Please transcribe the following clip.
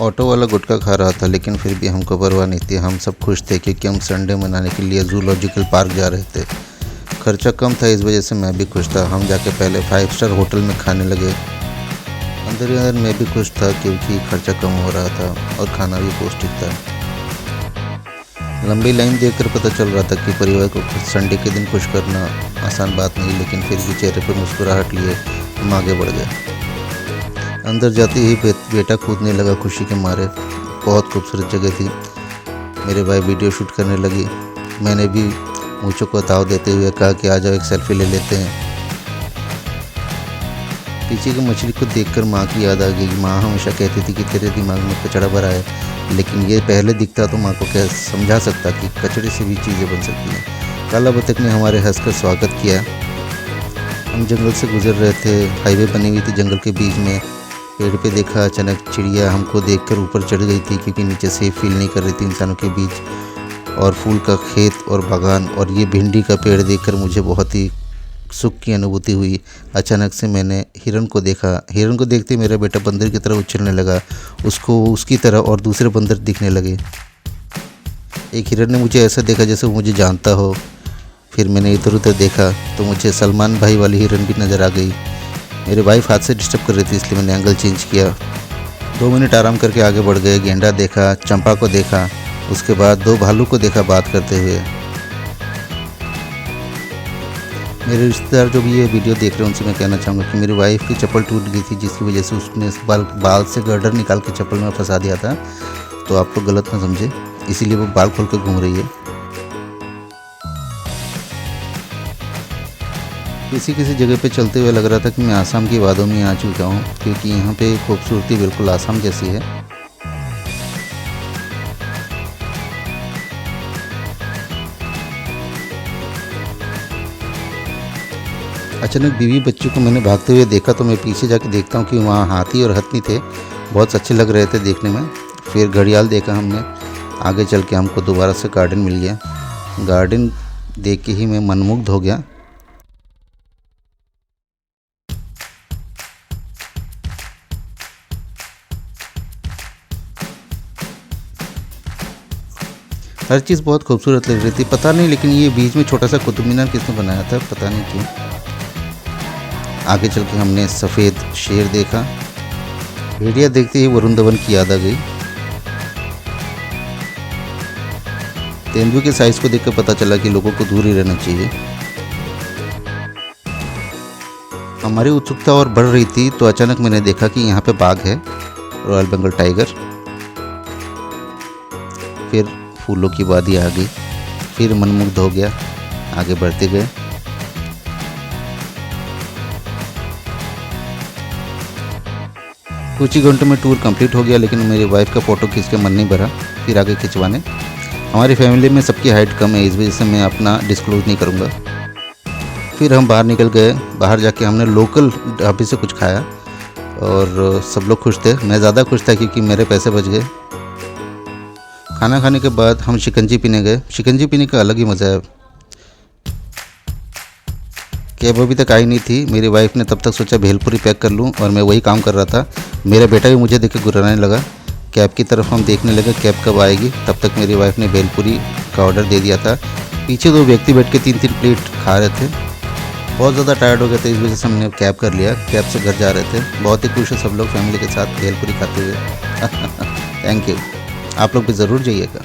Auto वाला गुटखा खा रहा था, लेकिन फिर भी हमको परवाह नहीं थी। हम सब खुश थे क्योंकि हम संडे मनाने के लिए जूलॉजिकल पार्क जा रहे थे। खर्चा कम था, इस वजह से मैं भी खुश था। हम जाके पहले 5 स्टार होटल में खाने लगे। अंदर ही अंदर मैं भी खुश था क्योंकि खर्चा कम हो रहा था और खाना भी पौष्टिक था। लंबी लाइन देखकर पता चल रहा था कि परिवार को संडे के दिन खुश करना आसान बात नहीं, लेकिन फिर भी चेहरे पर मुस्कुराहट लिए हम आगे बढ़ गए। अंदर जाते ही बेटा कूदने लगा खुशी के मारे। बहुत खूबसूरत जगह थी। मेरे भाई वीडियो शूट करने लगी। मैंने भी मूंछों को ताव देते हुए कहा कि आ जाओ एक सेल्फी ले लेते हैं। पीछे की मछली को देखकर माँ की याद आ गई। माँ हमेशा कहती थी कि तेरे दिमाग में कचड़ा भरा है, लेकिन ये पहले दिखता तो माँ को क्या समझा सकता कि कचड़े से भी चीज़ें बन सकती हैं। काला बतख ने हमारे हंसकर स्वागत किया। हम जंगल से गुजर रहे थे। हाईवे बनी हुई थी जंगल के बीच में। पेड़ पे देखा, अचानक चिड़िया हमको देखकर ऊपर चढ़ गई थी क्योंकि नीचे सेफ फील नहीं कर रही थी इंसानों के बीच। और फूल का खेत और बागान और ये भिंडी का पेड़ देखकर मुझे बहुत ही सुख की अनुभूति हुई। अचानक से मैंने हिरन को देखा। हिरन को देखते मेरा बेटा बंदर की तरह उछलने लगा। उसको उसकी तरह और दूसरे बंदर दिखने लगे। एक हिरन ने मुझे ऐसा देखा जैसे वो मुझे जानता हो। फिर मैंने इधर उधर देखा तो मुझे सलमान भाई वाली हिरन भी नज़र आ गई। मेरे वाइफ हाथ से डिस्टर्ब कर रही थी, इसलिए मैंने एंगल चेंज किया। 2 मिनट आराम करके आगे बढ़ गए। गेंडा देखा, चंपा को देखा, उसके बाद 2 भालू को देखा बात करते हुए। मेरे रिश्तेदार जो भी ये वीडियो देख रहे हैं उनसे मैं कहना चाहूँगा कि मेरी वाइफ की चप्पल टूट गई थी, जिसकी वजह से उसने बाल से गर्डर निकाल के चप्पल में फंसा दिया था। तो आप लोग गलत ना समझे, इसीलिए वो बाल खोल कर घूम रही है। किसी जगह पे चलते हुए लग रहा था कि मैं आसाम की वादियों में आ चुका हूँ, क्योंकि यहाँ पे खूबसूरती बिल्कुल आसाम जैसी है। अचानक बीवी बच्चों को मैंने भागते हुए देखा तो मैं पीछे जाके देखता हूँ कि वहाँ हाथी और हथनी थे। बहुत अच्छे लग रहे थे देखने में। फिर घड़ियाल देखा हमने। आगे चल के हमको दोबारा से गार्डन मिल गया। गार्डन देख के ही मैं मनमुग्ध हो गया। हर चीज़ बहुत खूबसूरत लग रही थी। पता नहीं लेकिन ये बीच में छोटा सा कुतुब मीनार किसने बनाया था, पता नहीं क्यों। आगे चल के हमने सफ़ेद शेर देखा। भेड़िया देखते ही वरुण धवन की याद आ गई। तेंदुए के साइज़ को देखकर पता चला कि लोगों को दूर ही रहना चाहिए। हमारी उत्सुकता और बढ़ रही थी तो अचानक मैंने देखा कि यहाँ पे बाघ है, रॉयल बंगाल टाइगर। फिर फूलों की वादी आ गई। फिर मनमुग्ध हो गया। आगे बढ़ते गए। कुछ ही घंटों में टूर कंप्लीट हो गया, लेकिन मेरी वाइफ का फ़ोटो खींच के मन नहीं भरा। फिर आगे खिंचवाने। हमारी फैमिली में सबकी हाइट कम है, इस वजह से मैं अपना डिस्क्लोज नहीं करूँगा। फिर हम बाहर निकल गए। बाहर जाके हमने लोकल ढाबे से कुछ खाया और सब लोग खुश थे। मैं ज़्यादा खुश था क्योंकि मेरे पैसे बच गए। खाना खाने के बाद हम शिकंजी पीने गए। शिकंजी पीने का अलग ही मज़ा है। कैब अभी तक आई नहीं थी। मेरी वाइफ ने तब तक सोचा भेलपुरी पैक कर लूँ और मैं वही काम कर रहा था। मेरा बेटा भी मुझे देख के गुर्राने लगा। कैब की तरफ हम देखने लगे कैब कब आएगी। तब तक मेरी वाइफ ने भेलपुरी का ऑर्डर दे दिया था। पीछे 2 व्यक्ति बैठ के 3-3 प्लेट खा रहे थे। बहुत ज़्यादा टायर्ड हो गए थे, इस वजह से हमने कैब कर लिया। कैब से घर जा रहे थे। बहुत ही खुश है सब लोग फैमिली के साथ भेलपुरी खाते हुए। Thank you. आप लोग भी ज़रूर जाइएगा।